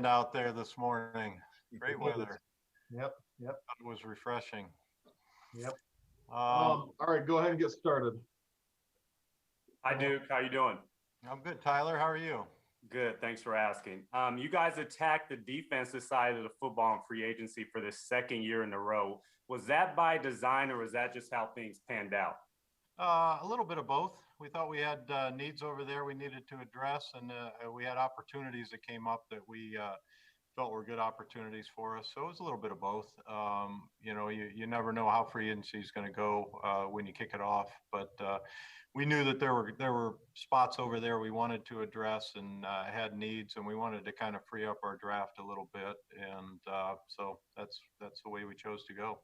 weekend out there this morning. Great weather. Yep. It was refreshing. Yep. All right, go ahead and get started. Hi, Duke. How you doing? I'm good, Tyler. How are you? Good. Thanks for asking. You guys attacked the defensive side of the football in free agency for the second year in a row. Was that by design, or was that just how things panned out? A little bit of both. We thought we had needs over there we needed to address, and we had opportunities that came up that we felt were good opportunities for us. So it was a little bit of both. You never know how free agency is going to go when you kick it off, but we knew that there were spots over there we wanted to address and had needs, and we wanted to kind of free up our draft a little bit, and so that's the way we chose to go.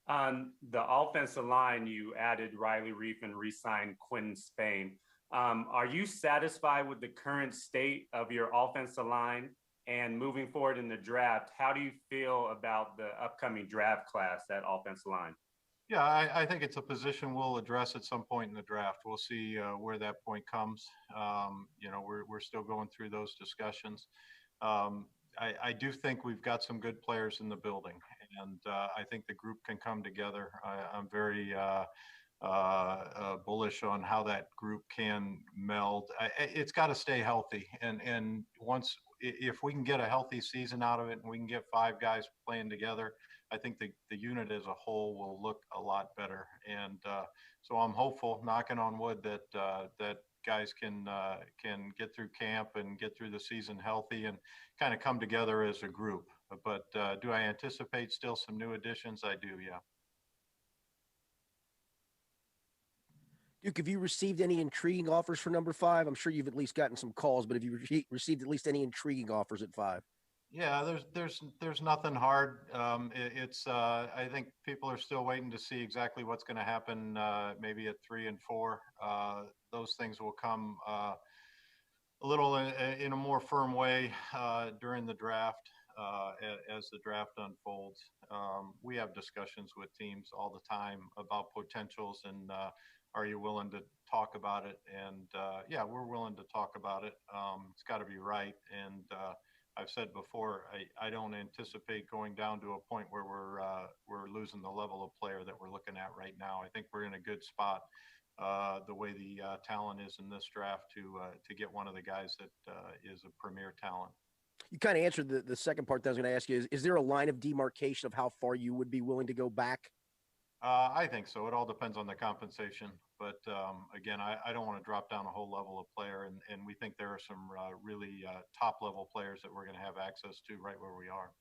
On the offensive line, you added Riley Reef and re-signed Quentin Spain. Are you satisfied with the current state of your offensive line? And moving forward in the draft, how do you feel about the upcoming draft class, that offensive line? Yeah, I think it's a position we'll address at some point in the draft. We'll see where that point comes. We're still going through those discussions. I do think we've got some good players in the building, and I think the group can come together. I'm very bullish on how that group can meld. It's got to stay healthy, and if we can get a healthy season out of it and we can get 5 guys playing together, I think the unit as a whole will look a lot better. And so I'm hopeful, knocking on wood, that guys can get through camp and get through the season healthy and kind of come together as a group. But do I anticipate still some new additions? I do, yeah. Duke, have you received any intriguing offers for number 5? I'm sure you've at least gotten some calls, but have you received at least any intriguing offers at 5? Yeah, there's nothing hard. I think people are still waiting to see exactly what's going to happen. Maybe at 3 and 4, those things will come a little in a more firm way during the draft as the draft unfolds. We have discussions with teams all the time about potentials and. Are you willing to talk about it? And yeah, we're willing to talk about it. It's got to be right. And I've said before, I don't anticipate going down to a point where we're losing the level of player that we're looking at right now. I think we're in a good spot the way the talent is in this draft to get one of the guys that is a premier talent. You kind of answered the second part that I was going to ask you. Is there a line of demarcation of how far you would be willing to go back? I think so. It all depends on the compensation. But again, I don't want to drop down a whole level of player. And we think there are some really top level players that we're going to have access to right where we are.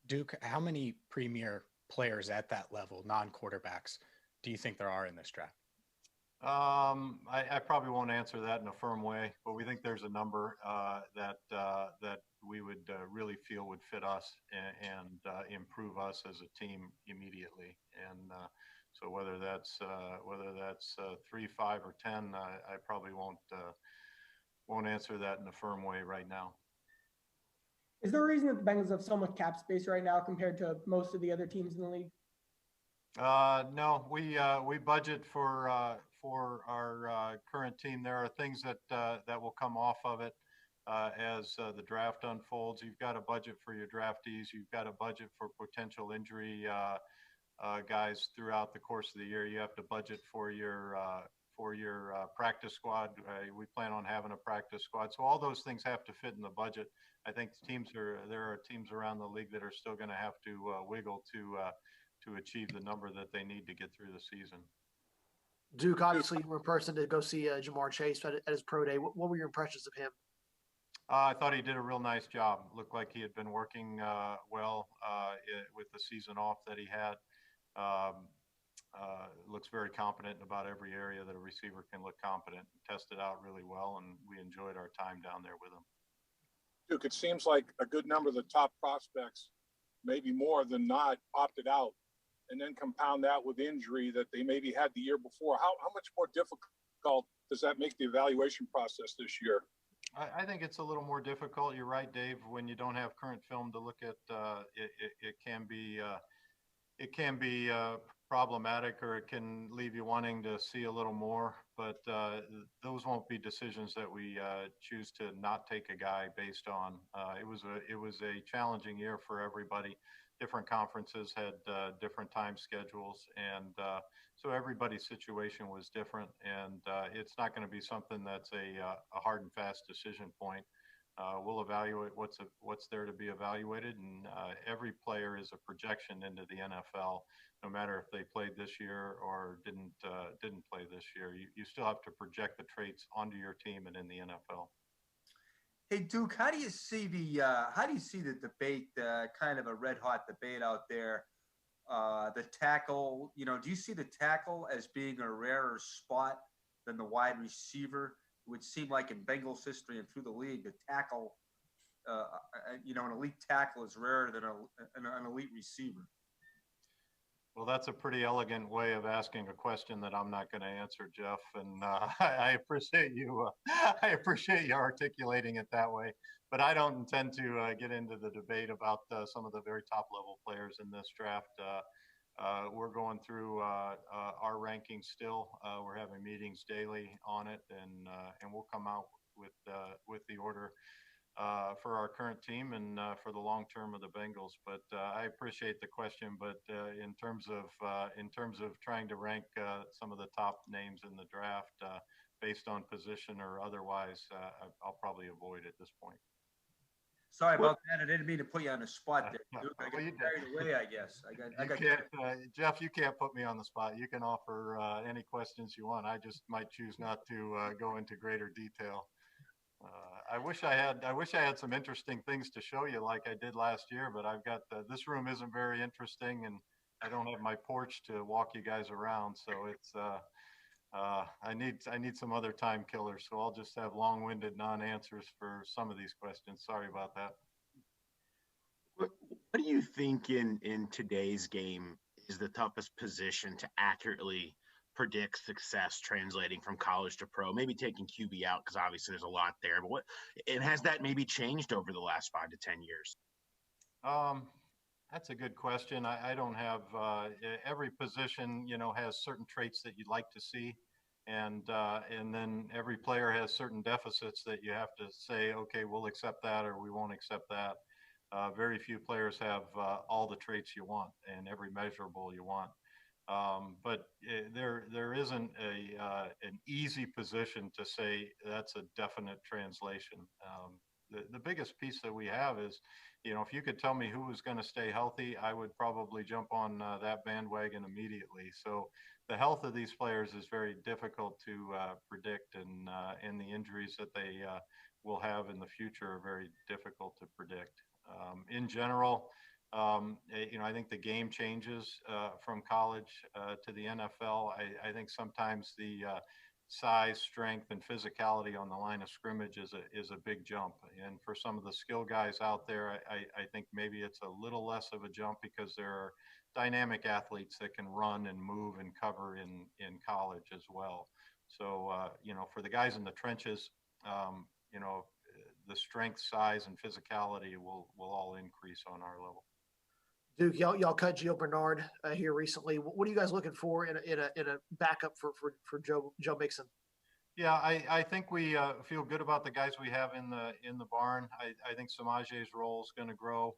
Duke, how many premier players at that level, non-quarterbacks, do you think there are in this draft? I probably won't answer that in a firm way, but we think there's a number that we would really feel would fit us and improve us as a team immediately. And so whether that's 3, 5, or 10, I probably won't answer that in a firm way right now. Is there a reason that the Bengals have so much cap space right now compared to most of the other teams in the league? No, we budget for our current team. There are things that will come off of it as the draft unfolds. You've got a budget for your draftees. You've got a budget for potential injury guys throughout the course of the year. You have to budget for your practice squad. We plan on having a practice squad, so all those things have to fit in the budget. I think there are teams around the league that are still going to have to wiggle to achieve the number that they need to get through the season. Duke, obviously you were a person to go see JaMarr Chase at his pro day. What were your impressions of him? I thought he did a real nice job. Looked like he had been working well with the season off that he had. Looks very competent in about every area that a receiver can look competent. Tested out really well, and we enjoyed our time down there with him. Duke, it seems like a good number of the top prospects, maybe more than not, opted out, and then compound that with injury that they maybe had the year before. How much more difficult does that make the evaluation process this year? I think it's a little more difficult. You're right, Dave. When you don't have current film to look at, it can be it can be problematic, or it can leave you wanting to see a little more. But those won't be decisions that we choose to not take a guy based on. It was a challenging year for everybody. Different conferences had different time schedules, and so everybody's situation was different. And it's not going to be something that's a hard and fast decision point. We'll evaluate what's there to be evaluated, and every player is a projection into the NFL. No matter if they played this year or didn't play this year, you still have to project the traits onto your team and in the NFL. Hey Duke, how do you see the debate, kind of a red hot debate out there? The tackle, do you see the tackle as being a rarer spot than the wide receiver? It would seem like in Bengals history and through the league, the tackle, an elite tackle is rarer than an elite receiver. Well, that's a pretty elegant way of asking a question that I'm not going to answer, Jeff. And I appreciate you. I appreciate you articulating it that way. But I don't intend to get into the debate about some of the very top level players in this draft. We're going through our rankings still. We're having meetings daily on it, and we'll come out with the order for our current team and for the long term of the Bengals. But I appreciate the question. But in terms of trying to rank some of the top names in the draft based on position or otherwise, I'll probably avoid at this point. Sorry about that. I didn't mean to put you on the spot there, Duke. I got Well, carried away, I guess. Jeff, you can't put me on the spot. You can offer any questions you want. I just might choose not to go into greater detail. I wish I had some interesting things to show you like I did last year, but I've got this room isn't very interesting, and I don't have my porch to walk you guys around. So it's I need some other time killers. So I'll just have long-winded non-answers for some of these questions. Sorry about that. What do you think in today's game is the toughest position to accurately predict success translating from college to pro? Maybe taking QB out, because obviously there's a lot there, but has that maybe changed over the last 5 to 10 years? That's a good question. I don't have every position, has certain traits that you'd like to see. And then every player has certain deficits that you have to say, okay, we'll accept that or we won't accept that. Very few players have all the traits you want and every measurable you want. But there isn't an easy position to say that's a definite translation. The biggest piece that we have is, if you could tell me who was going to stay healthy, I would probably jump on that bandwagon immediately. So the health of these players is very difficult to predict, and the injuries that they will have in the future are very difficult to predict. In general, I think the game changes from college to the NFL. I think sometimes the size, strength, and physicality on the line of scrimmage is a big jump. And for some of the skill guys out there, I think maybe it's a little less of a jump because there are dynamic athletes that can run and move and cover in college as well. So, for the guys in the trenches, the strength, size, and physicality will all increase on our level. Duke, y'all cut Gio Bernard here recently. What are you guys looking for in a backup for Joe Mixon? Yeah, I think we feel good about the guys we have in the barn. I think Samaje's role is going to grow,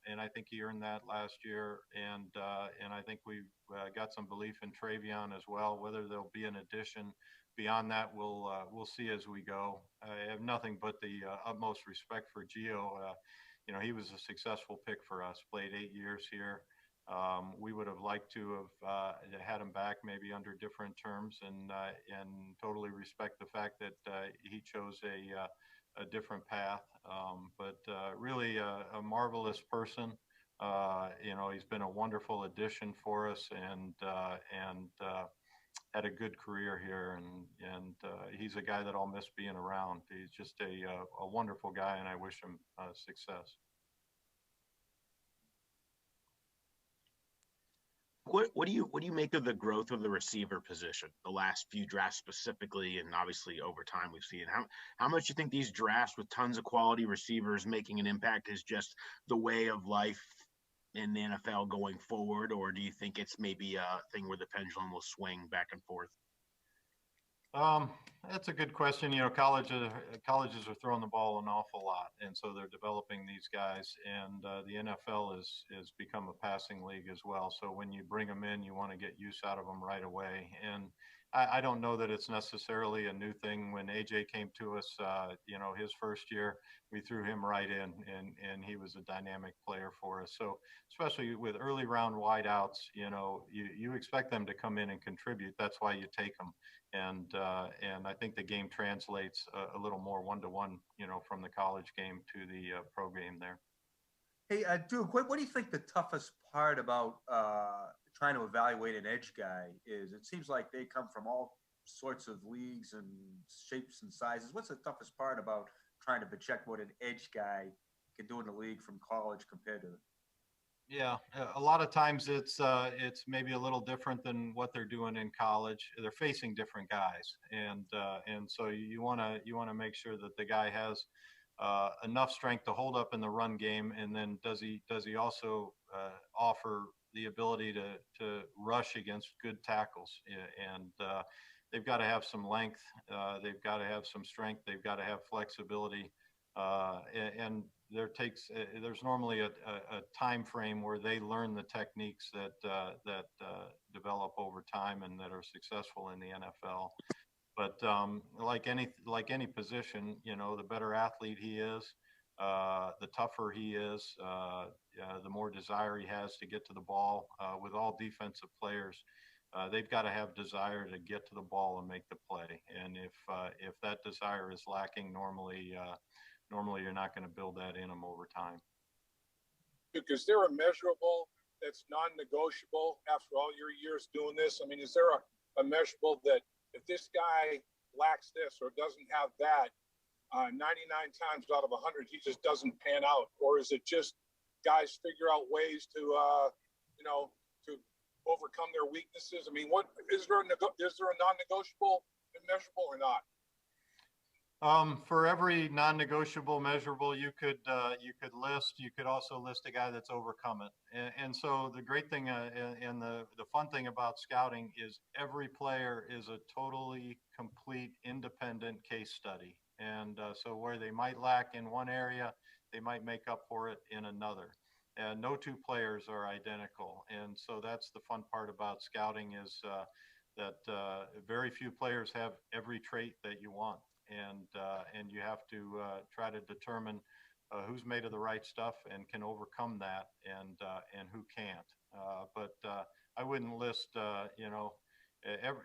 and I think he earned that last year. And I think we've got some belief in Travion as well. Whether there'll be an addition beyond that, we'll see as we go. I have nothing but the utmost respect for Gio. He was a successful pick for us. Played 8 years here. We would have liked to have had him back maybe under different terms, and totally respect the fact that he chose a different path. But really a marvelous person. He's been a wonderful addition for us, and had a good career here, and he's a guy that I'll miss being around. He's just a wonderful guy, and I wish him success. What do you make of the growth of the receiver position, the last few drafts specifically, and obviously over time we've seen how much you think these drafts with tons of quality receivers making an impact is just the way of life in the NFL going forward, or do you think it's maybe a thing where the pendulum will swing back and forth? That's a good question. Colleges are throwing the ball an awful lot, and so they're developing these guys. And the NFL is become a passing league as well. So when you bring them in, you want to get use out of them right away. And I don't know that it's necessarily a new thing. When AJ came to us, his first year, we threw him right in, and he was a dynamic player for us. So especially with early round wideouts, you expect them to come in and contribute. That's why you take them. And I think the game translates a little more one-to-one, from the college game to the pro game there. Hey, Duke, what do you think the toughest part about trying to evaluate an edge guy is? It seems like they come from all sorts of leagues and shapes and sizes. What's the toughest part about trying to project what an edge guy can do in the league from college compared to? Yeah, a lot of times it's maybe a little different than what they're doing in college. They're facing different guys, and so you want to make sure that the guy has enough strength to hold up in the run game, and then does he also offer the ability to rush against good tackles? And they've got to have some length, they've got to have some strength, they've got to have flexibility, and there's normally a time frame where they learn the techniques that develop over time and that are successful in the NFL. But like any position, the better athlete he is, the tougher he is, the more desire he has to get to the ball. With all defensive players, they've got to have desire to get to the ball and make the play. And if that desire is lacking, normally you're not going to build that in them over time. Is there a measurable that's non-negotiable after all your years doing this? I mean, is there a measurable that if this guy lacks this or doesn't have that, 99 times out of 100, he just doesn't pan out? Or is it just guys figure out ways to overcome their weaknesses? I mean, what is there a non-negotiable and measurable or not? For every non-negotiable measurable you could list, you could also list a guy that's overcome it. And so the great thing and the fun thing about scouting is every player is a totally complete independent case study. And so where they might lack in one area, they might make up for it in another. And no two players are identical. And so that's the fun part about scouting is that very few players have every trait that you want. And you have to try to determine who's made of the right stuff and can overcome that, and who can't. But I wouldn't list,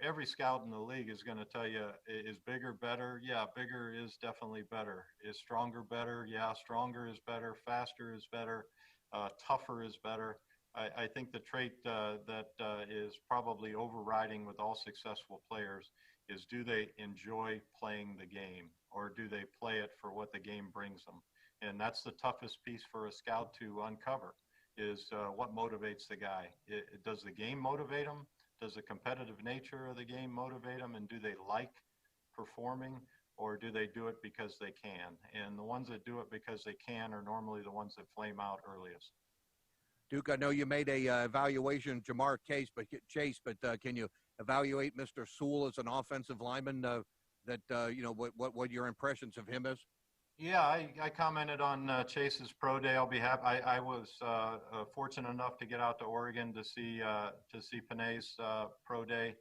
every scout in the league is going to tell you, is bigger better? Yeah, bigger is definitely better. Is stronger better? Yeah, stronger is better. Faster is better. Tougher is better. I think the trait that is probably overriding with all successful players is, do they enjoy playing the game, or do they play it for what the game brings them? And that's the toughest piece for a scout to uncover, is what motivates the guy. Does the game motivate them? Does the competitive nature of the game motivate them? And do they like performing, or do they do it because they can? And the ones that do it because they can are normally the ones that flame out earliest. Duke, I know you made a evaluation, JaMarr Chase, but can you evaluate Mr. Sewell as an offensive lineman? What your impressions of him is? Yeah, I commented on Chase's pro day. I'll be happy. I was fortunate enough to get out to Oregon to see Panay's pro day.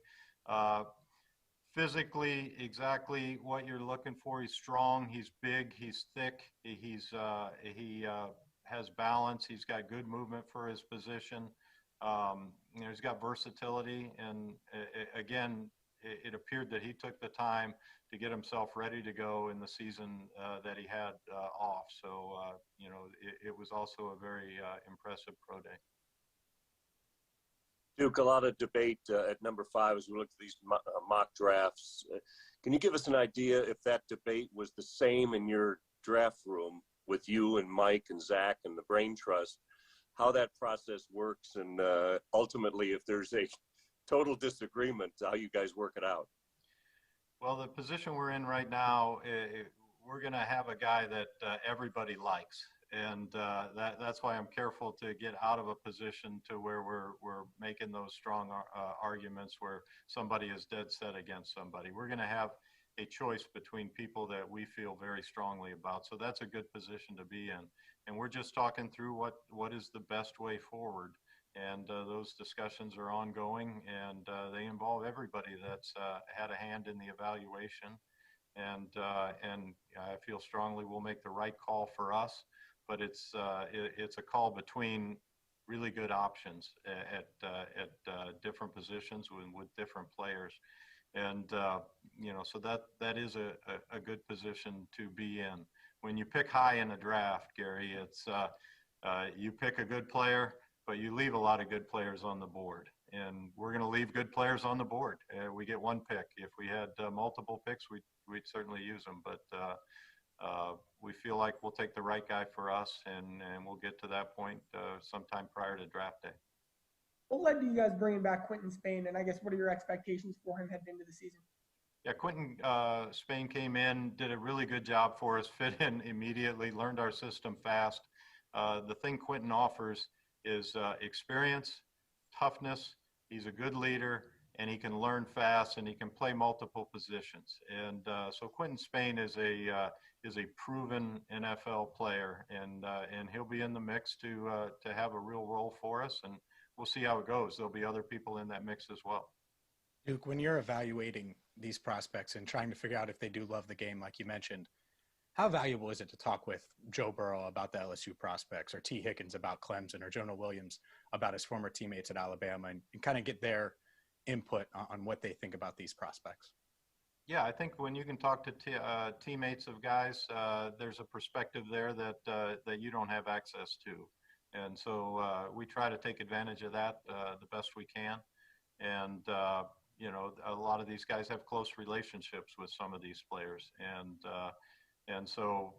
Physically, exactly what you're looking for. He's strong. He's big. He's thick. He has balance. He's got good movement for his position. He's got versatility, and again, it appeared that he took the time to get himself ready to go in the season that he had off. So, it was also a very impressive pro day. Duke, a lot of debate at number 5 as we look at these mock drafts. Can you give us an idea if that debate was the same in your draft room with you and Mike and Zach and the Brain Trust, how that process works, and ultimately if there's a total disagreement, how you guys work it out? Well, the position we're in right now, we're going to have a guy that everybody likes. And that's why I'm careful to get out of a position to where we're making those strong arguments where somebody is dead set against somebody. We're going to have a choice between people that we feel very strongly about. So that's a good position to be in. And we're just talking through what is the best way forward. And those discussions are ongoing, and they involve everybody that's had a hand in the evaluation. And I feel strongly we'll make the right call for us, but it's a call between really good options at different positions with different players. And, so that is a good position to be in. When you pick high in a draft, Gary, it's you pick a good player, but you leave a lot of good players on the board. And we're going to leave good players on the board. We get one pick. If we had multiple picks, we'd certainly use them. But we feel like we'll take the right guy for us, and we'll get to that point sometime prior to draft day. What led to you guys bringing back Quentin Spain? And I guess what are your expectations for him heading into the season? Yeah, Quentin Spain came in, did a really good job for us, fit in immediately, learned our system fast. The thing Quentin offers is experience, toughness. He's a good leader, and he can learn fast, and he can play multiple positions. And so Quentin Spain is a proven NFL player, and he'll be in the mix to have a real role for us. And we'll see how it goes. There'll be other people in that mix as well. Duke, when you're evaluating these prospects and trying to figure out if they do love the game, like you mentioned, how valuable is it to talk with Joe Burrow about the LSU prospects, or T. Higgins about Clemson, or Jonah Williams about his former teammates at Alabama, and kind of get their input on what they think about these prospects? Yeah, I think when you can talk to teammates of guys, there's a perspective there that you don't have access to. And so we try to take advantage of that the best we can. And, a lot of these guys have close relationships with some of these players. And so,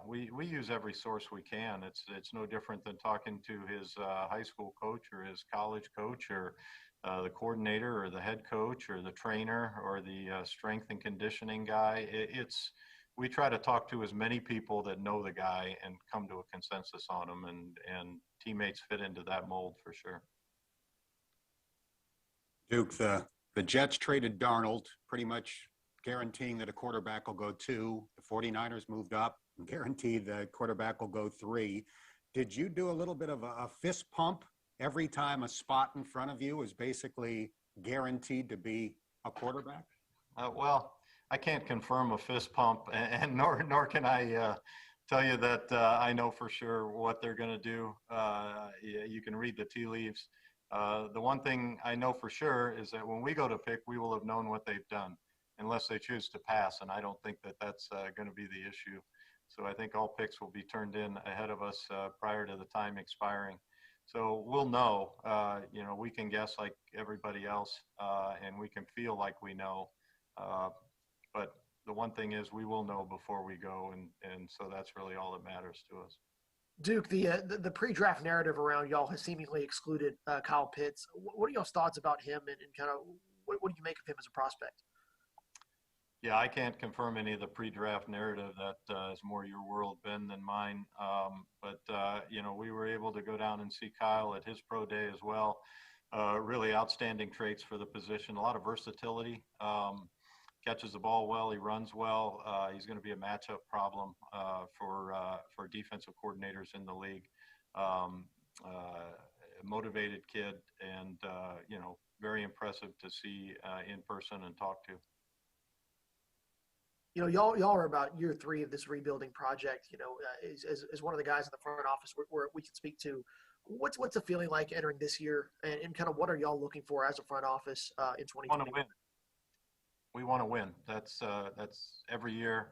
we use every source we can. It's no different than talking to his high school coach or his college coach or the coordinator or the head coach or the trainer or the strength and conditioning guy. We try to talk to as many people that know the guy and come to a consensus on him, and teammates fit into that mold for sure. Duke, the Jets traded Darnold, pretty much guaranteeing that a quarterback will go 2. The 49ers moved up and guaranteed the quarterback will go 3. Did you do a little bit of a fist pump every time a spot in front of you is basically guaranteed to be a quarterback? Well, I can't confirm a fist pump, and nor can I tell you that I know for sure what they're going to do. You can read the tea leaves. The one thing I know for sure is that when we go to pick, we will have known what they've done, unless they choose to pass, and I don't think that that's going to be the issue. So I think all picks will be turned in ahead of us prior to the time expiring. So we'll know. We can guess like everybody else, and we can feel like we know. But the one thing is we will know before we go, and so that's really all that matters to us. Duke, the pre-draft narrative around y'all has seemingly excluded Kyle Pitts. What are y'all's thoughts about him, and kind of what do you make of him as a prospect? Yeah, I can't confirm any of the pre-draft narrative. That is more your world, Ben, than mine. But we were able to go down and see Kyle at his pro day as well. Really outstanding traits for the position. A lot of versatility. Catches the ball well. He runs well. He's going to be a matchup problem for defensive coordinators in the league. Motivated kid, and very impressive to see in person and talk to. Y'all are about year 3 of this rebuilding project. As one of the guys in the front office where we can speak to, what's the feeling like entering this year, and kind of what are y'all looking for as a front office in 2020? We want to win. That's every year.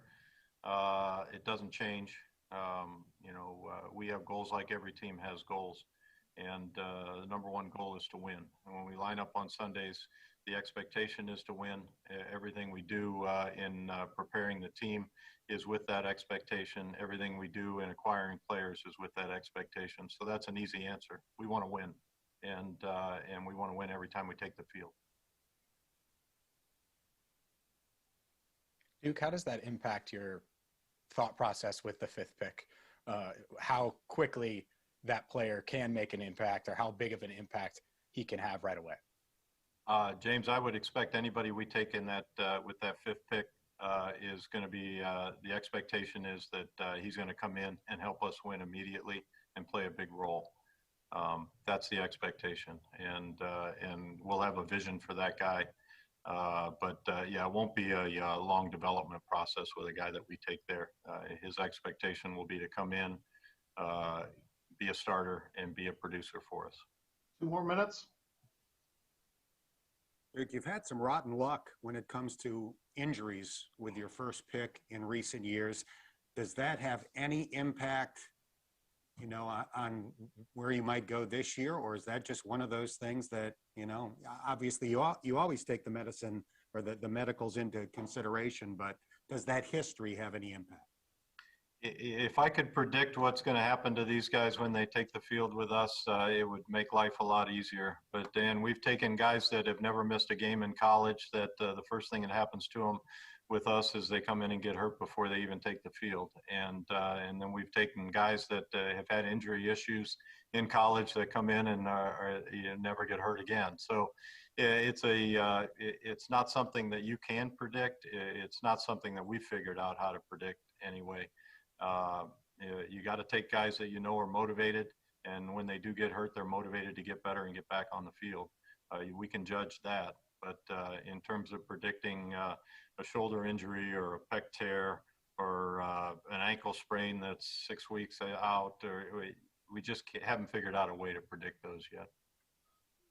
It doesn't change. We have goals like every team has goals, and the number one goal is to win. And when we line up on Sundays, the expectation is to win. Everything we do in preparing the team is with that expectation. Everything we do in acquiring players is with that expectation. So that's an easy answer. We want to win, and we want to win every time we take the field. Duke, how does that impact your thought process with the 5th pick? how quickly that player can make an impact or how big of an impact he can have right away. James, I would expect anybody we take in that with that 5th pick is going to be the expectation is that he's going to come in and help us win immediately and play a big role. That's the expectation, and we'll have a vision for that guy. But it won't be a long development process with a guy that we take there. His expectation will be to come in, be a starter, and be a producer for us. 2 more minutes. Rick, you've had some rotten luck when it comes to injuries with your first pick in recent years. Does that have any impact, on where you might go this year? Or is that just one of those things that, obviously you always take the medicine or the medicals into consideration, but does that history have any impact? If I could predict what's going to happen to these guys when they take the field with us, it would make life a lot easier. But Dan, we've taken guys that have never missed a game in college that the first thing that happens to them with us is they come in and get hurt before they even take the field. And then we've taken guys that have had injury issues in college that come in and never get hurt again. So it's not something that you can predict. It's not something that we figured out how to predict anyway. You got to take guys that are motivated, and when they do get hurt, they're motivated to get better and get back on the field. We can judge that, but in terms of predicting a shoulder injury or a pec tear or an ankle sprain that's 6 weeks out, we just haven't figured out a way to predict those yet.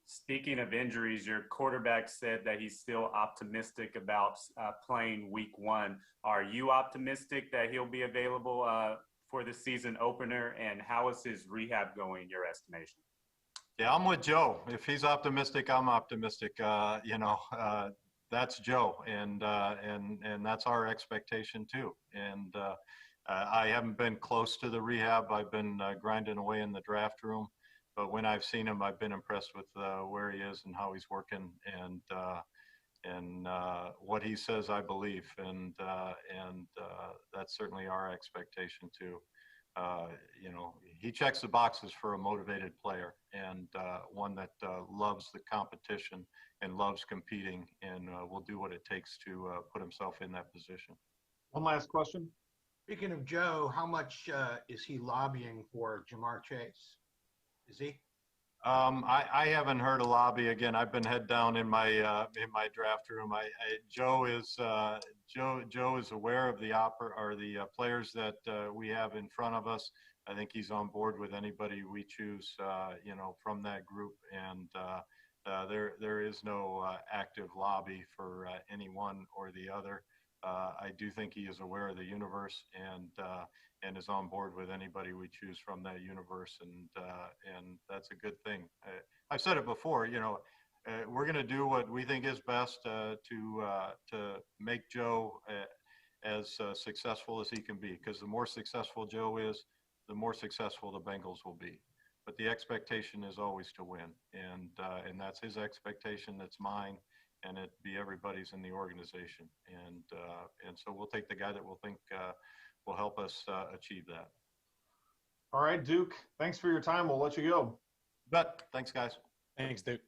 Speaking of injuries, your quarterback said that he's still optimistic about playing week 1. Are you optimistic that he'll be available for the season opener? And how is his rehab going, in your estimation? Yeah, I'm with Joe. If he's optimistic, I'm optimistic. That's Joe, and that's our expectation too. And I haven't been close to the rehab. I've been grinding away in the draft room. But when I've seen him, I've been impressed with where he is and how he's working, and what he says, I believe, and that's certainly our expectation too. He checks the boxes for a motivated player and one that loves the competition and loves competing, and will do what it takes to put himself in that position. One last question. Speaking of Joe, how much is he lobbying for JaMarr Chase? Is he? I haven't heard a lobby. Again, I've been head down in my draft room. Joe is aware of the players that we have in front of us. I think he's on board with anybody we choose, from that group. And there is no active lobby for any one or the other. I do think he is aware of the universe and is on board with anybody we choose from that universe, and that's a good thing. I've said it before, we're going to do what we think is best to make Joe as successful as he can be, because the more successful Joe is, the more successful the Bengals will be. But the expectation is always to win, and that's his expectation. That's mine. And it be everybody's in the organization, and so we'll take the guy that we'll think will help us achieve that. All right, Duke. Thanks for your time. We'll let you go. Bet. Thanks, guys. Thanks, Duke.